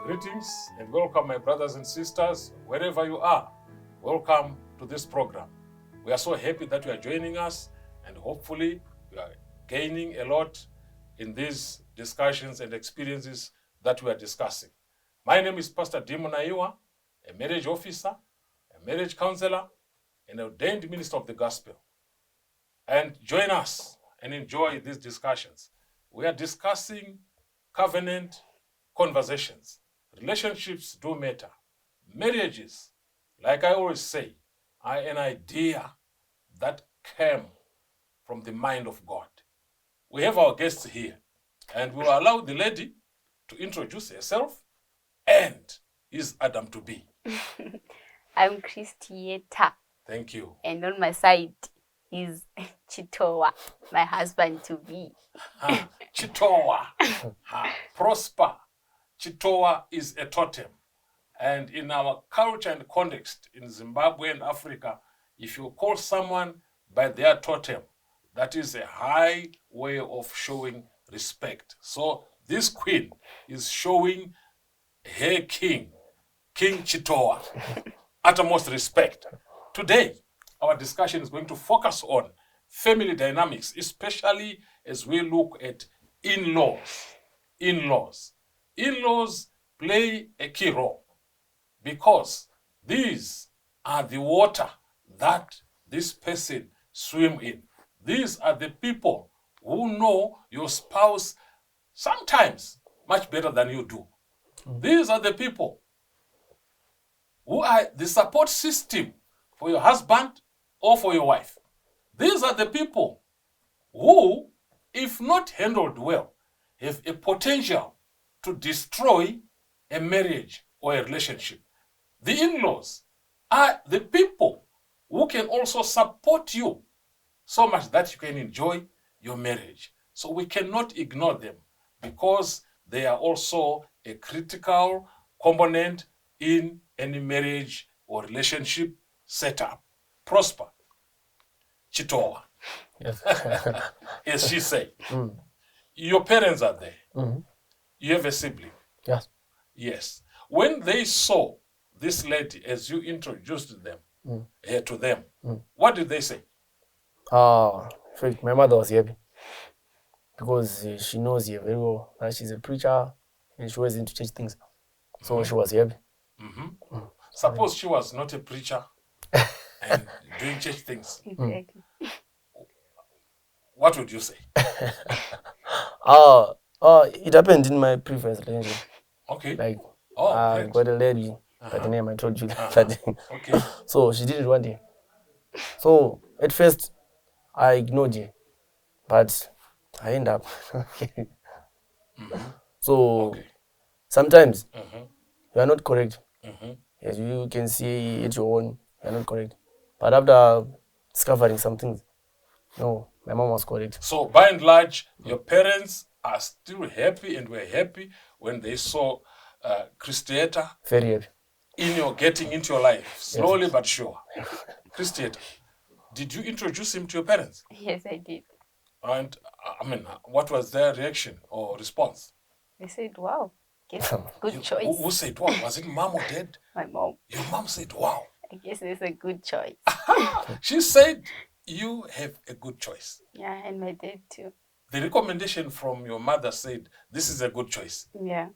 Greetings and welcome, my brothers and sisters, wherever you are. Welcome to this program. We are so happy that you are joining us, and hopefully you are gaining a lot in these discussions and experiences that we are discussing. My name is Pastor Dimo Naiwa, a marriage officer, a marriage counselor, an ordained minister of the gospel. And join us and enjoy these discussions. We are discussing covenant conversations. Relationships do matter. Marriages, like I always say, are an idea that came from the mind of God. We have our guests here, and we will allow the lady to introduce herself and is Adam to be. I'm Christieta. Thank you. And on my side is Chitowa, my husband to be. Chitowa. Prosper. Chitowa is a totem. And in our culture and context in Zimbabwe and Africa, if you call someone by their totem, that is a high way of showing respect. So this queen is showing her king, King Chitowa, utmost respect. Today, our discussion is going to focus on family dynamics, especially as we look at in-laws. In-laws play a key role because these are the water that this person swim in. These are the people who know your spouse sometimes much better than you do. These are the people who are the support system for your husband or for your wife. These are the people who, if not handled well, have a potential to destroy a marriage or a relationship. The in-laws are the people who can also support you so much that you can enjoy your marriage. So we cannot ignore them because they are also a critical component in any marriage or relationship setup. Prosper. Chitowa. Yes. As she said. Your parents are there. Mm-hmm. You have a sibling. Yes. Yes. When they saw this lady as you introduced them to them, what did they say? In fact, my mother was happy because she knows you very well. She's a preacher and she was into church things. So she was happy. Suppose she was not a preacher and doing church things. Exactly. What would you say? It happened in my previous relationship. Okay. Like, I got a lady by the name I told you that day. Okay. So she did it one day. So at first, I ignored her, but I end up. So sometimes you are not correct. As you can see at your own, you are not correct. But after discovering some things, no, my mom was correct. So by and large, your parents are still happy and were happy when they saw Christieta Very happy. getting into your life, slowly but sure. Christieta, did you introduce him to your parents? Yes, I did. And what was their reaction or response? They said, wow, guess good choice. Who said wow? Was it mom or dad? My mom. Your mom said wow. I guess it's a good choice. She said you have a good choice. Yeah, and my dad too. The recommendation from your mother said this is a good choice. Yeah.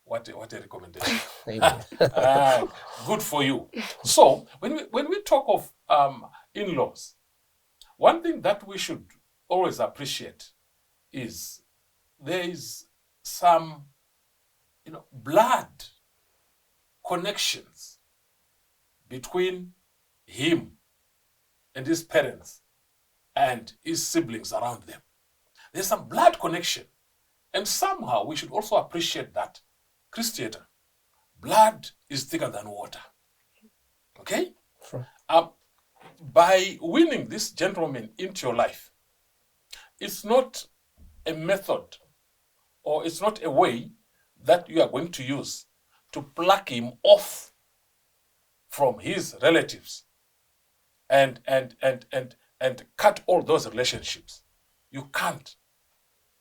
What a recommendation. Maybe. Good for you. So when we talk of in-laws, one thing that we should always appreciate is there is some blood connections between him and his parents and his siblings around them. There's some blood connection. And somehow we should also appreciate that. Christieta, blood is thicker than water. Okay? Sure. By winning this gentleman into your life, it's not a method or it's not a way that you are going to use to pluck him off from his relatives and cut all those relationships. You can't.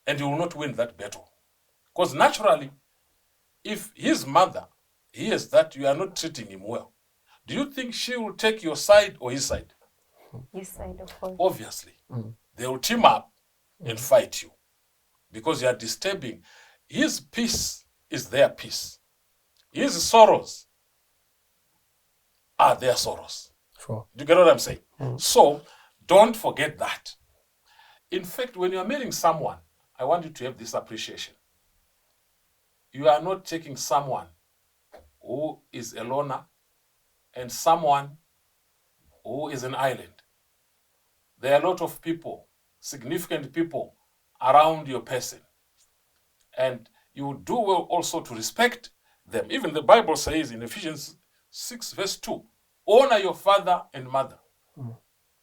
And you will not win that battle. Because naturally, if his mother hears that you are not treating him well, do you think she will take your side or his side? His side, of course. Obviously. They will team up and fight you because you are disturbing. His peace is their peace. His sorrows are their sorrows. Sure. Do you get what I'm saying? So don't forget that. In fact, when you are marrying someone, I want you to have this appreciation. You are not taking someone who is a loner and someone who is an island. There are a lot of people, significant people around your person. And you do well also to respect them. Even the Bible says in Ephesians 6 verse 2, honor your father and mother.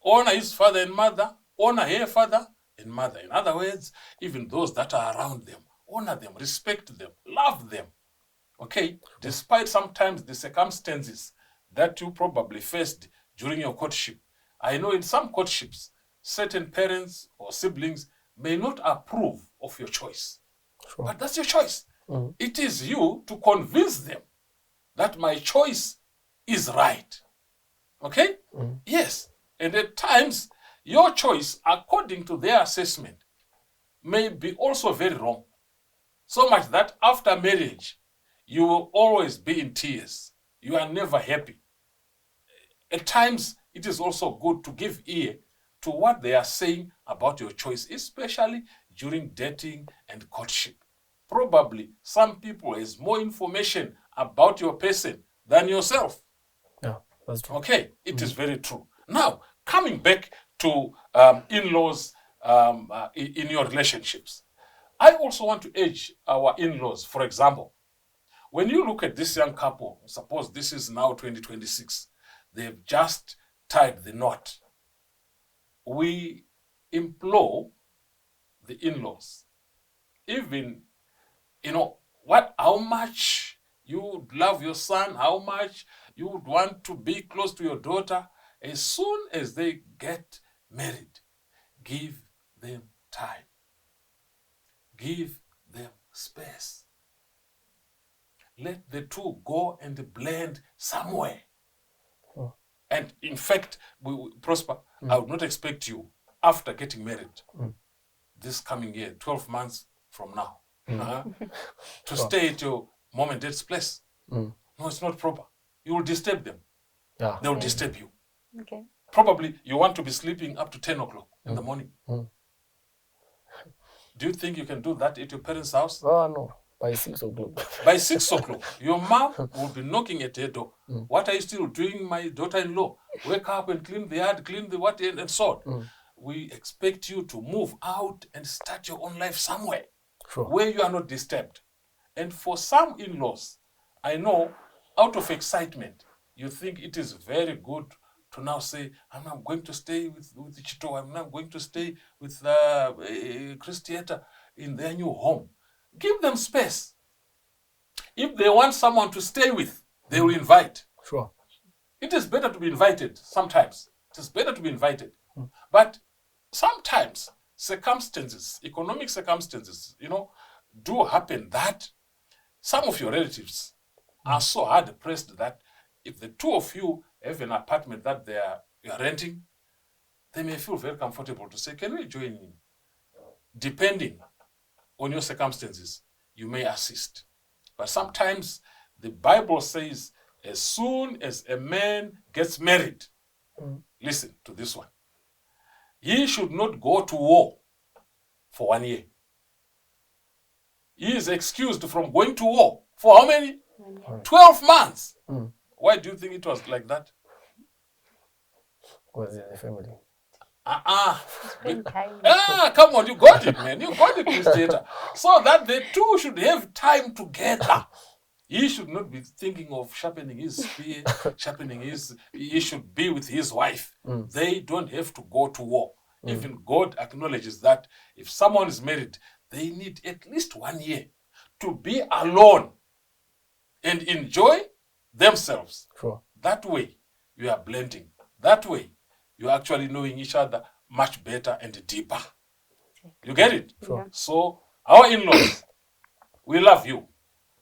Honor his father and mother. Honor her father and mother. In other words, even those that are around them, honor them, respect them, love them. Okay? Despite sometimes the circumstances that you probably faced during your courtship. I know in some courtships, certain parents or siblings may not approve of your choice. Sure. But that's your choice. It is you to convince them that my choice is right. Okay? Yes. And at times, your choice, according to their assessment, may be also very wrong. So much that after marriage, you will always be in tears. You are never happy. At times, it is also good to give ear to what they are saying about your choice, especially during dating and courtship. Probably some people has more information about your person than yourself. Yeah, that's true. Okay, it is very true. Now, coming back to in-laws in your relationships, I also want to urge our in-laws, for example, when you look at this young couple, suppose this is now 2026, they've just tied the knot. We implore the in-laws, even, how much you would love your son, how much you would want to be close to your daughter, as soon as they get married, give them time. Give them space. Let the two go and blend somewhere. And in fact, Prosper, I would not expect you, after getting married, this coming year, 12 months from now, to stay at your mom and dad's place. No, it's not proper. You will disturb them. Yeah. They will disturb you. Okay. Probably you want to be sleeping up to 10 o'clock in the morning. Do you think you can do that at your parents' house? Oh, no. By 6 o'clock. By 6 o'clock, your mom will be knocking at your door. What are you still doing, my daughter-in-law? Wake up and clean the yard, clean the what, and so on. We expect you to move out and start your own life somewhere where you are not disturbed. And for some in-laws, I know, out of excitement, you think it is very good to now say, I'm not going to stay with Chito, I'm not going to stay with Christieta in their new home. Give them space. If they want someone to stay with, they will invite. Sure. It is better to be invited sometimes. It is better to be invited. But sometimes circumstances, economic circumstances, do happen that some of your relatives are so hard pressed that if the two of you have an apartment that you are renting, they may feel very comfortable to say, can we join in? Depending on your circumstances, you may assist. But sometimes the Bible says, as soon as a man gets married, listen to this one, he should not go to war for 1 year. He is excused from going to war for how many? 12 months. Why do you think it was like that? Was in the family. Spend time. Come on, you got it, man. You got it, Mr. So that the two should have time together. He should not be thinking of sharpening his spear, he should be with his wife. They don't have to go to war. Even God acknowledges that if someone is married, they need at least 1 year to be alone and enjoy themselves. Sure. That way, you are blending. That way, you're actually knowing each other much better and deeper. You get it? Sure. So, our in-laws, we love you.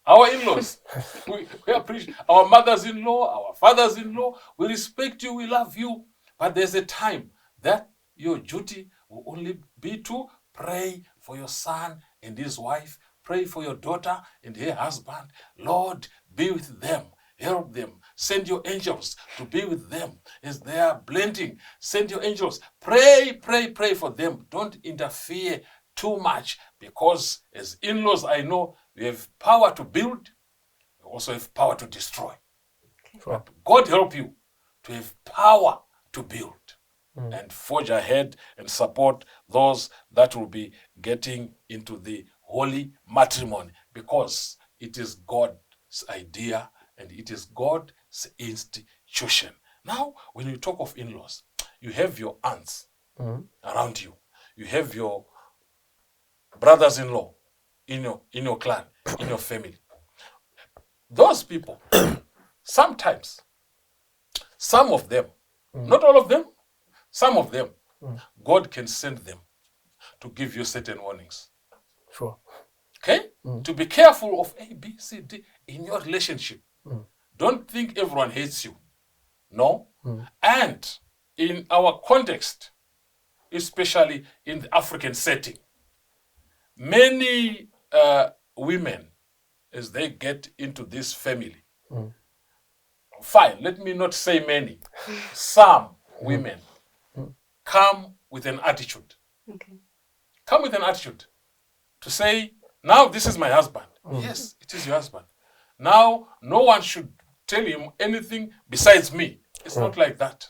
Our in-laws, we appreciate our mothers-in-law, our fathers-in-law. We respect you, we love you. But there's a time that your duty will only be to pray for your son and his wife, pray for your daughter and her husband. Lord, be with them. Help them. Send your angels to be with them as they are blending. Send your angels. Pray, pray, pray for them. Don't interfere too much, because as in-laws, I know we have power to build. We also have power to destroy. Sure. But God help you to have power to build and forge ahead and support those that will be getting into the holy matrimony, because it is God's idea and it is God's institution. Now, when you talk of in-laws, you have your aunts around you. You have your brothers-in-law in your clan, in your family. Those people, sometimes, some of them, not all of them, some of them, God can send them to give you certain warnings. Sure. Okay? To be careful of A, B, C, D in your relationship. Don't think everyone hates you. No. And in our context, especially in the African setting, many women, as they get into this family, fine, let me not say many, some women come with an attitude. Okay. Come with an attitude to say, now this is my husband. Yes, it is your husband. Now, no one should tell him anything besides me. It's not like that.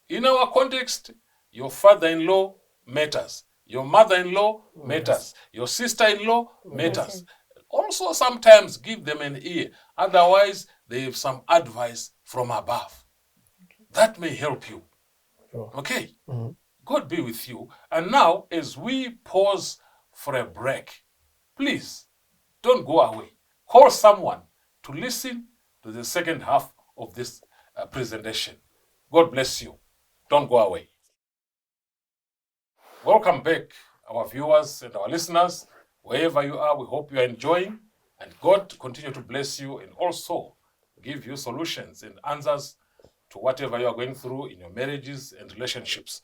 In our context, your father-in-law matters. Your mother-in-law matters. Your sister-in-law matters. Also, sometimes give them an ear. Otherwise, they have some advice from above. That may help you. Sure. Okay? God be with you. And now, as we pause for a break, please don't go away. Call someone to listen to the second half of this presentation. God bless you. Don't go away. Welcome back, our viewers and our listeners. Wherever you are, we hope you are enjoying, and God continue to bless you and also give you solutions and answers to whatever you are going through in your marriages and relationships.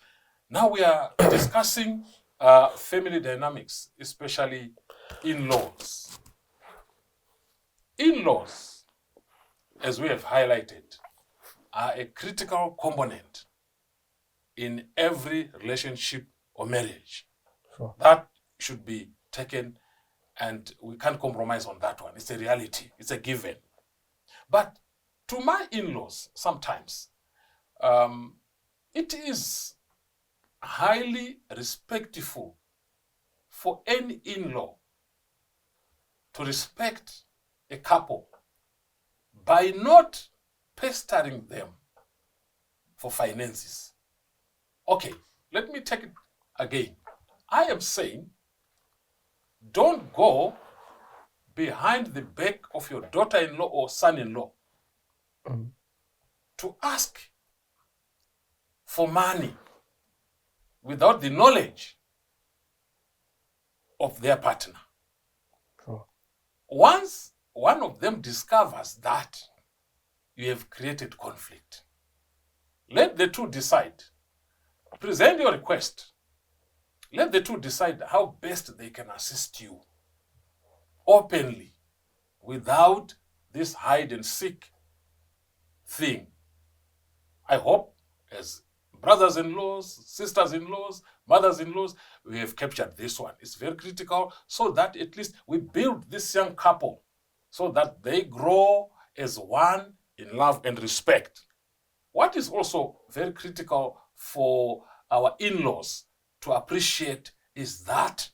Now we are discussing family dynamics, especially in-laws. In-laws, as we have highlighted, are a critical component in every relationship or marriage. Sure. That should be taken, and we can't compromise on that one. It's a reality. It's a given. But to my in-laws, sometimes, it is highly respectful for any in-law to respect a couple by not pestering them for finances. Okay, let me take it again. I am saying, don't go behind the back of your daughter-in-law or son-in-law to ask for money without the knowledge of their partner. Sure. Once one of them discovers that, you have created conflict. Let the two decide. Present your request. Let the two decide how best they can assist you openly, without this hide and seek thing. I hope, as brothers-in-laws, sisters-in-laws, mothers-in-laws, we have captured this one. It's very critical, so that at least we build this young couple so that they grow as one in love and respect. What is also very critical for our in-laws to appreciate is that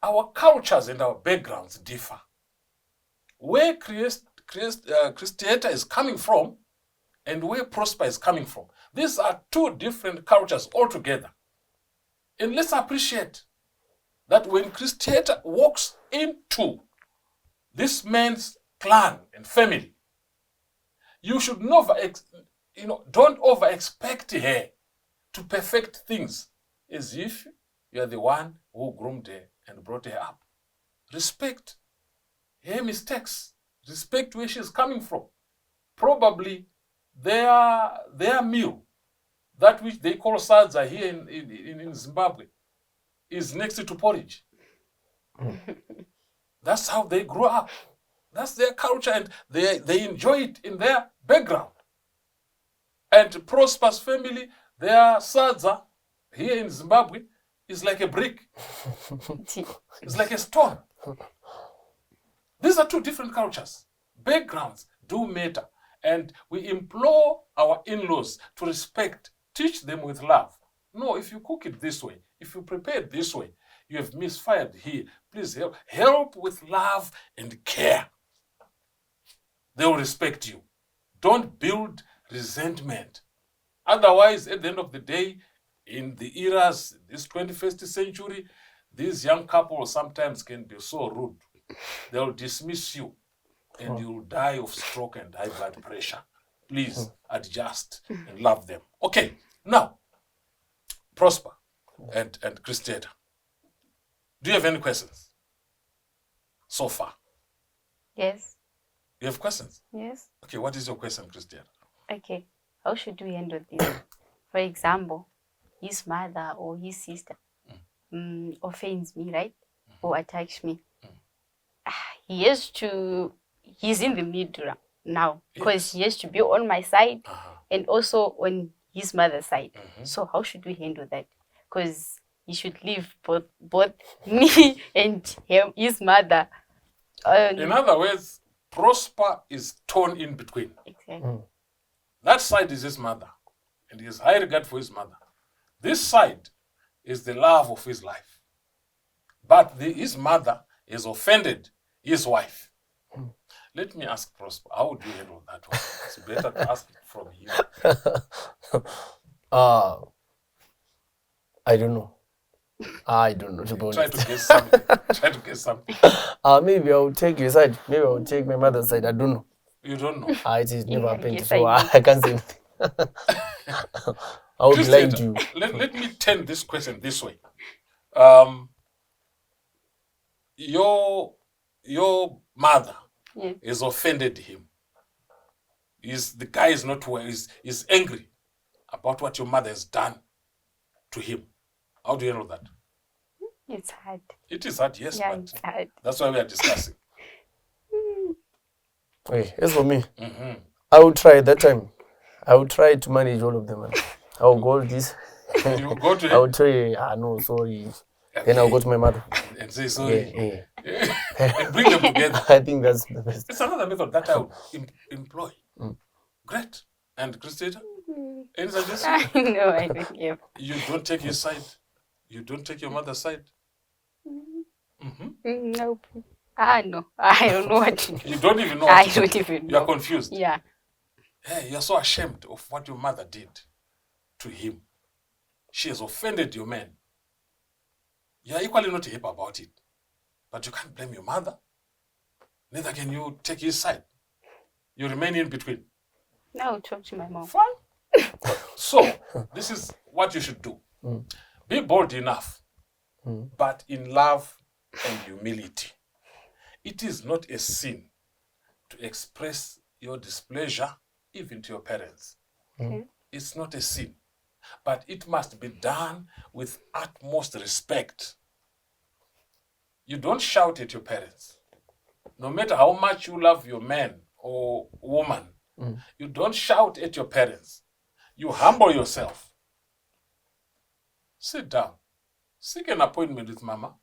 our cultures and our backgrounds differ. Where Christianity is coming from and where Prosper is coming from, these are two different cultures altogether. And let's appreciate that when Christianity walks into this man's clan and family, you should never, don't over expect her to perfect things as if you are the one who groomed her and brought her up. Respect her mistakes. Respect where she's coming from. Probably their meal, that which they call sadza here in Zimbabwe, is next to porridge. That's how they grew up. That's their culture, and they enjoy it in their background. And Prosper's family, their sadza here in Zimbabwe is like a brick. It's like a stone. These are two different cultures. Backgrounds do matter. And we implore our in-laws to respect, teach them with love. No, if you cook it this way, if you prepare it this way, you have misfired here. Please help. Help with love and care. They will respect you. Don't build resentment. Otherwise, at the end of the day, in the eras, this 21st century, these young couples sometimes can be so rude. They'll dismiss you and you'll die of stroke and high blood pressure. Please adjust and love them. Okay, now, Prosper and Christiana, do you have any questions so far? Yes. You have questions? Yes. Okay, what is your question, Christiana? Okay. How should we handle this? For example, his mother or his sister offends me, right? Or attacks me. He's in the middle now because he has to be on my side and also on his mother's side. So how should we handle that? Because he should leave both me and his mother. In other words, Prosper is torn in between. Exactly. That side is his mother, and he has high regard for his mother. This side is the love of his life. But his mother has offended his wife. Let me ask Prosper, how would you handle that one? It's better to ask it from him. I don't know. I don't know, to be Try honest. to guess something. Try to guess something. Maybe I'll take your side. Maybe I'll take my mother's side. I don't know. You don't know. It is never happened, Yes, so I I can't say anything. I would be lying to you. Let me turn this question this way. Your mother has offended him. The guy is not well. He's angry about what your mother has done to him. How do you handle that? It's hard. It is hard, yes, Yeah, but it's hard. that's why we are discussing. Okay, as for me, I will try that time. I will try to manage all of them. I will go this. You go to I will him try, no, sorry. Then I'll go to my mother. and say sorry. Yeah. And bring them together. I think that's the best. It's another method that I would employ. Great. And Christina, any suggestion? No, I don't give. You don't take his side. You don't take your mother's side. Nope. No. I don't know what to do. You don't even know. I what to don't do. even You are know. confused. Yeah. Hey, you're so ashamed of what your mother did to him. She has offended your man. You're equally not happy about it. But you can't blame your mother. Neither can you take his side. You remain in between. Now I'll talk to my mom. Fine. So, this is what you should do. Be bold enough, but in love and humility. It is not a sin to express your displeasure even to your parents. Okay. It's not a sin, but it must be done with utmost respect. You don't shout at your parents. No matter how much you love your man or woman, you don't shout at your parents. You humble yourself. Sit down. Seek an appointment with Mama.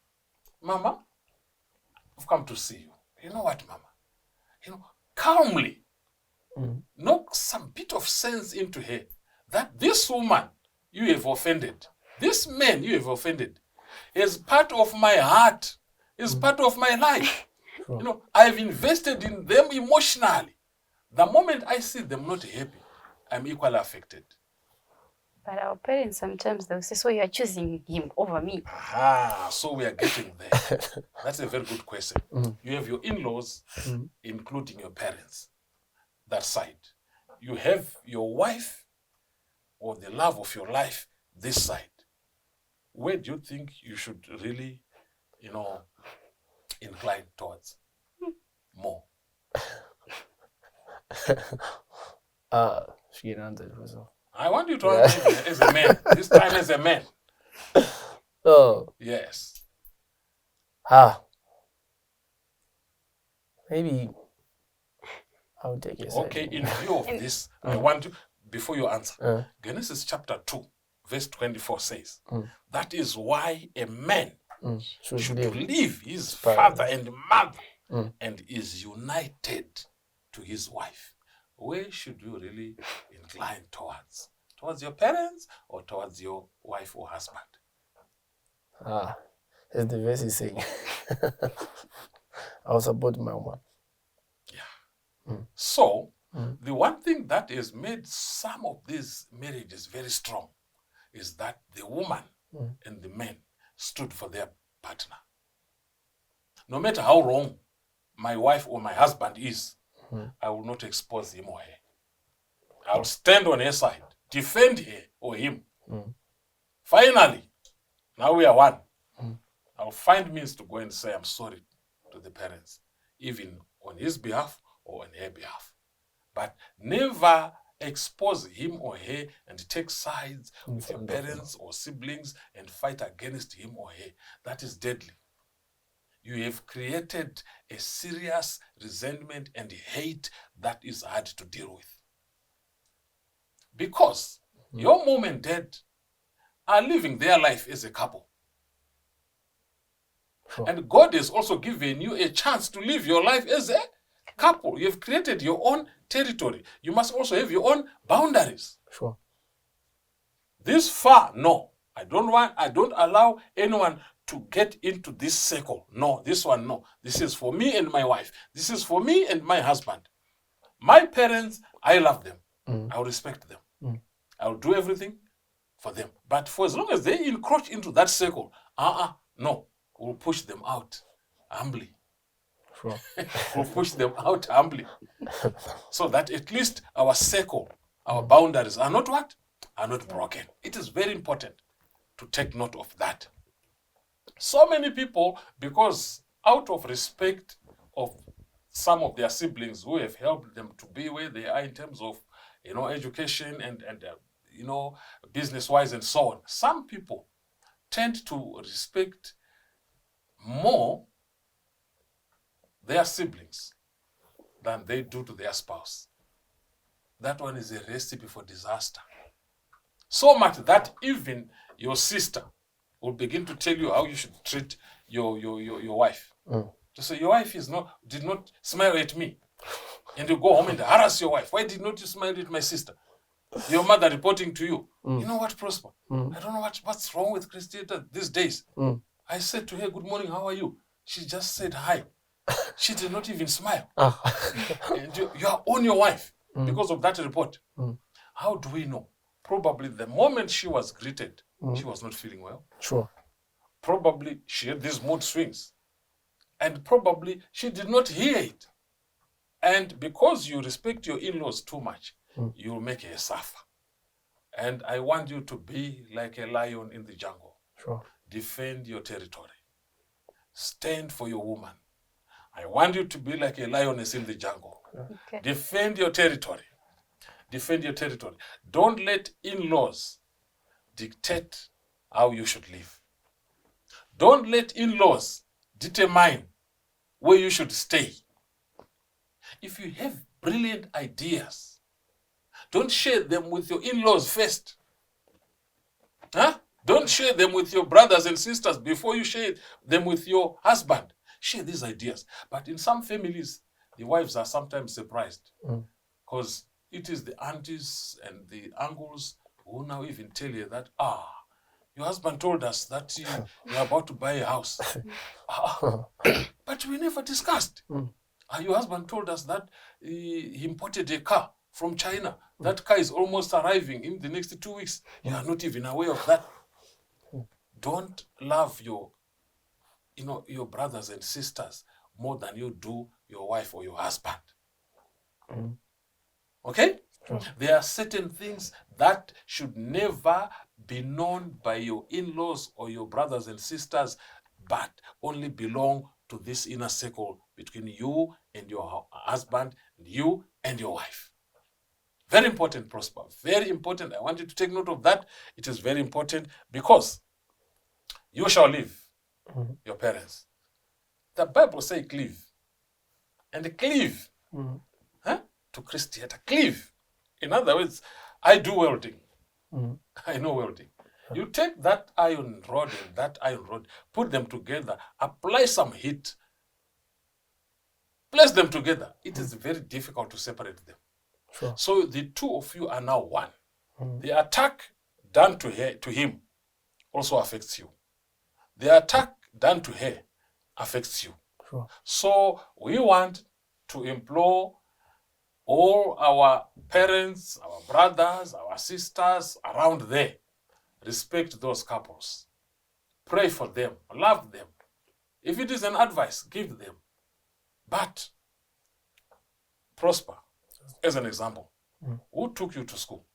Mama, I've come to see you. You know what, Mama? Calmly knock some bit of sense into her that this woman you have offended, this man you have offended, is part of my heart, is part of my life. I've invested in them emotionally. The moment I see them not happy, I'm equally affected. But our parents sometimes they'll say, so you are choosing him over me. So we are getting there. That's a very good question. You have your in-laws, including your parents, that side. You have your wife or the love of your life, this side. Where do you think you should really, incline towards? more? She can answer it for herself. I want you to answer it as a man. This time as a man. Oh, Yes. maybe I'll take it. Okay, in view of this, I want you, before you answer, Genesis chapter 2, verse 24 says, that is why a man should leave his father and mother and is united to his wife. Where should you really incline towards? Towards your parents or towards your wife or husband? As the verse is saying, I'll support my woman. Yeah. So, the one thing that has made some of these marriages very strong is that the woman and the man stood for their partner. No matter how wrong my wife or my husband is, I will not expose him or her. I'll stand on her side, defend her or him. Finally, now we are one. I'll find means to go and say I'm sorry to the parents, even on his behalf or on her behalf. But never expose him or her and take sides with your parents or siblings and fight against him or her. That is deadly. You have created a serious resentment and hate that is hard to deal with. Because your mom and dad are living their life as a couple. Sure. And God has also given you a chance to live your life as a couple. You have created your own territory. You must also have your own boundaries. Sure. This far, no. I don't allow anyone to get into this circle. No, this one, no. This is for me and my wife. This is for me and my husband. My parents, I love them. I will respect them. I will do everything for them. But for as long as they encroach into that circle, no. We'll push them out humbly. Sure. We'll push them out humbly. So that at least our circle, our boundaries are not what? Are not broken. It is very important to take note of that. So many people, because out of respect of some of their siblings who have helped them to be where they are in terms of, education and business-wise and so on, some people tend to respect more their siblings than they do to their spouse. That one is a recipe for disaster. So much that even your sister will begin to tell you how you should treat your wife. To say, your wife did not smile at me. And you go home and harass your wife. Why did not you smile at my sister? Your mother reporting to you. You know what, Prosper? I don't know what's wrong with Christianity these days. I said to her, good morning, how are you? She just said hi. She did not even smile. And you are on your wife because of that report. How do we know? Probably the moment she was greeted, she was not feeling well. Sure. Probably she had these mood swings. And probably she did not hear it. And because you respect your in-laws too much, you'll make her suffer. And I want you to be like a lion in the jungle. Sure. Defend your territory. Stand for your woman. I want you to be like a lioness in the jungle. Okay. Defend your territory. Defend your territory. Don't let in-laws dictate how you should live. Don't let in-laws determine where you should stay. If you have brilliant ideas, don't share them with your in-laws first. Don't share them with your brothers and sisters before you share them with your husband. Share these ideas. But in some families, the wives are sometimes surprised because it is the aunties and the uncles who now even tell you that, your husband told us that you're about to buy a house. But we never discussed. Your husband told us that he imported a car from China. That car is almost arriving in the next 2 weeks. You are not even aware of that. Don't love your brothers and sisters more than you do your wife or your husband. Okay? There are certain things that should never be known by your in-laws or your brothers and sisters, but only belong to this inner circle between you and your husband, you and your wife. Very important, Prosper. Very important. I want you to take note of that. It is very important because you shall leave your parents. The Bible says cleave. And cleave to Christianity. Cleave. In other words, I do welding. I know welding. You take that iron rod and that iron rod, put them together, apply some heat, place them together. It is very difficult to separate them. Sure. So the two of you are now one. The attack done to him also affects you. The attack done to her affects you. Sure. So we want to implore all our parents, our brothers, our sisters around there, respect those couples. Pray for them, love them. If it is an advice, give them. But Prosper, as an example, who took you to school?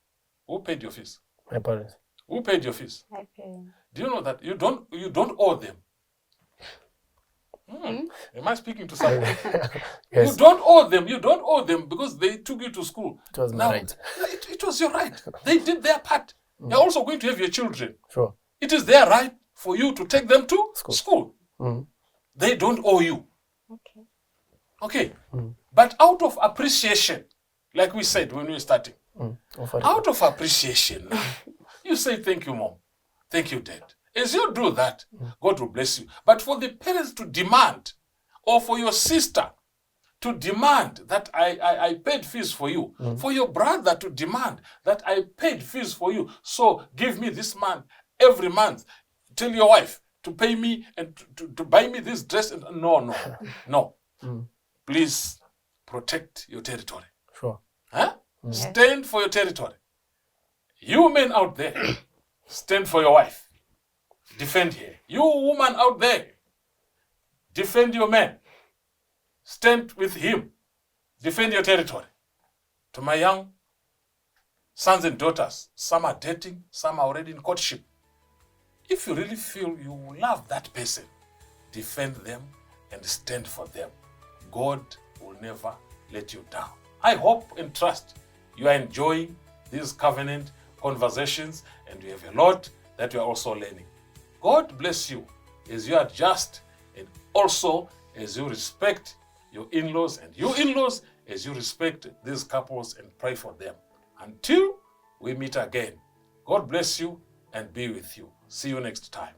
Who paid your fees? My parents. Who paid your fees? I pay. Do you know that you don't owe them? Am I speaking to someone? Yes. You don't owe them. You don't owe them because they took you to school. It was my right. It was your right. They did their part. You're also going to have your children. Sure. It is their right for you to take them to school. They don't owe you. Okay. Okay. But out of appreciation, like we said when we were starting, out of appreciation, you say, thank you, Mom. Thank you, Dad. As you do that, God will bless you. But for the parents to demand, or for your sister to demand that I paid fees for you, for your brother to demand that I paid fees for you, so give me this month, every month, tell your wife to pay me and to buy me this dress. And no. Please protect your territory. Sure. Huh? Stand for your territory. You men out there, stand for your wife. Defend her. You woman out there, defend your man. Stand with him. Defend your territory. To my young sons and daughters, some are dating, some are already in courtship. If you really feel you love that person, defend them and stand for them. God will never let you down. I hope and trust you are enjoying these covenant conversations and you have a lot that you are also learning. God bless you as you adjust and also as you respect your in-laws and you in-laws as you respect these couples and pray for them. Until we meet again, God bless you and be with you. See you next time.